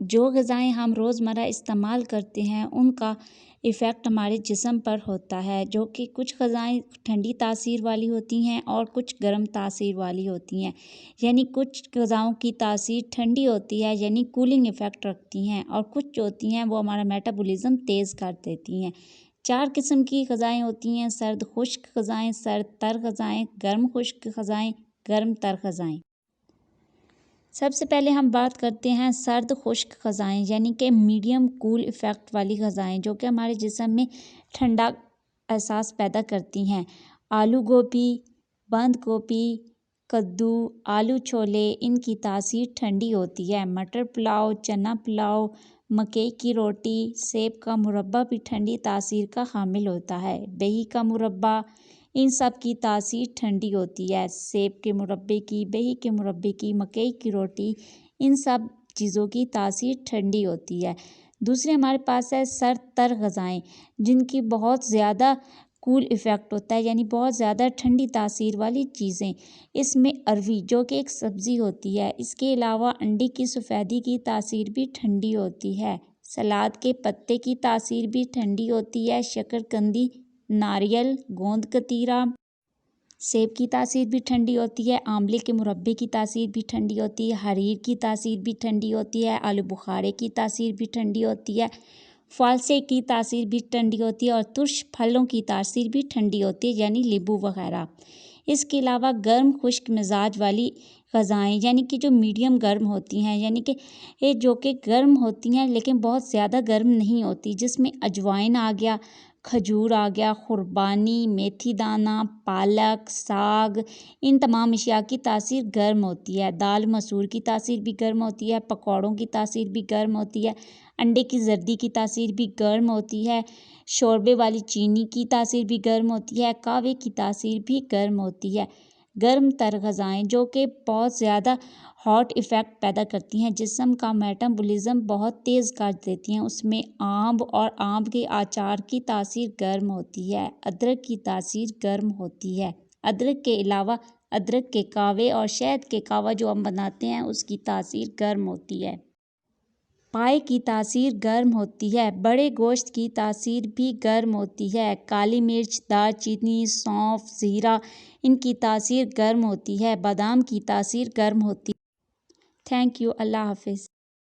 جو غذائیں ہم روزمرہ استعمال کرتے ہیں ان کا ایفیکٹ ہمارے جسم پر ہوتا ہے، جو کہ کچھ غذائیں ٹھنڈی تاثیر والی ہوتی ہیں اور کچھ گرم تاثیر والی ہوتی ہیں، یعنی کچھ غذاؤں کی تاثیر ٹھنڈی ہوتی ہے یعنی کولنگ ایفیکٹ رکھتی ہیں، اور کچھ جو ہوتی ہیں وہ ہمارا میٹابولزم تیز کر دیتی ہیں۔ 4 قسم کی غذائیں ہوتی ہیں: سرد خشک غذائیں، سرد تر غذائیں، گرم خشک غذائیں، گرم تر غذائیں۔ سب سے پہلے ہم بات کرتے ہیں سرد خشک غذائیں، یعنی کہ میڈیم کول ایفیکٹ والی غذائیں، جو کہ ہمارے جسم میں ٹھنڈا احساس پیدا کرتی ہیں۔ آلو گوبھی، بند گوبھی، کدو، آلو چھولے، ان کی تاثیر ٹھنڈی ہوتی ہے۔ مٹر پلاؤ، چنا پلاؤ، مکئی کی روٹی، سیب کا مربع بھی ٹھنڈی تاثیر کا حامل ہوتا ہے۔ بہی کا مربع، ان سب کی تاثیر ٹھنڈی ہوتی ہے۔ سیب کے مربے کی، بہی کے مربے کی، مکئی کی روٹی، ان سب چیزوں کی تاثیر ٹھنڈی ہوتی ہے۔ دوسرے ہمارے پاس ہے سرد تر غذائیں، جن کی بہت زیادہ کول ایفیکٹ ہوتا ہے، یعنی بہت زیادہ ٹھنڈی تاثیر والی چیزیں۔ اس میں اروی جو کہ ایک سبزی ہوتی ہے، اس کے علاوہ انڈے کی سفیدی کی تاثیر بھی ٹھنڈی ہوتی ہے۔ سلاد کے پتے کی تاثیر بھی ٹھنڈی ہوتی ہے۔ شکرقندی، ناریل، گوند کتیرا، سیب کی تاثیر بھی ٹھنڈی ہوتی ہے۔ آملے کے مربے کی تاثیر بھی ٹھنڈی ہوتی ہے۔ حریر کی تاثیر بھی ٹھنڈی ہوتی ہے۔ آلو بخارے کی تاثیر بھی ٹھنڈی ہوتی ہے۔ فالسے کی تاثیر بھی ٹھنڈی ہوتی ہے، اور ترش پھلوں کی تاثیر بھی ٹھنڈی ہوتی ہے، یعنی لیمبو وغیرہ۔ اس کے علاوہ گرم خشک مزاج والی غذائیں، یعنی کہ جو میڈیم گرم ہوتی ہیں، یعنی کہ جو کہ گرم ہوتی ہیں لیکن بہت زیادہ گرم نہیں ہوتی، جس میں اجوائن آ گیا، کھجور آ گیا، قربانی، میتھی دانہ، پالک، ساگ، ان تمام اشیاء کی تاثیر گرم ہوتی ہے۔ دال مسور کی تاثیر بھی گرم ہوتی ہے۔ پکوڑوں کی تاثیر بھی گرم ہوتی ہے۔ انڈے کی زردی کی تاثیر بھی گرم ہوتی ہے۔ شوربے والی چینی کی تاثیر بھی گرم ہوتی ہے۔ قہوے کی تاثیر بھی گرم ہوتی ہے۔ گرم تر غذائیں جو کہ بہت زیادہ ہاٹ ایفیکٹ پیدا کرتی ہیں، جسم کا میٹابولزم بہت تیز کر دیتی ہیں، اس میں آم اور آم کے آچار کی تاثیر گرم ہوتی ہے۔ ادرک کی تاثیر گرم ہوتی ہے۔ ادرک کے علاوہ ادرک کے کہوے اور شہد کے کہوہ جو ہم بناتے ہیں، اس کی تاثیر گرم ہوتی ہے۔ پائے کی تاثیر گرم ہوتی ہے۔ بڑے گوشت کی تاثیر بھی گرم ہوتی ہے۔ کالی مرچ، دار چینی، سونف، زیرہ، ان کی تاثیر گرم ہوتی ہے۔ بادام کی تاثیر گرم ہوتی ہے۔ تھینک یو، اللہ حافظ۔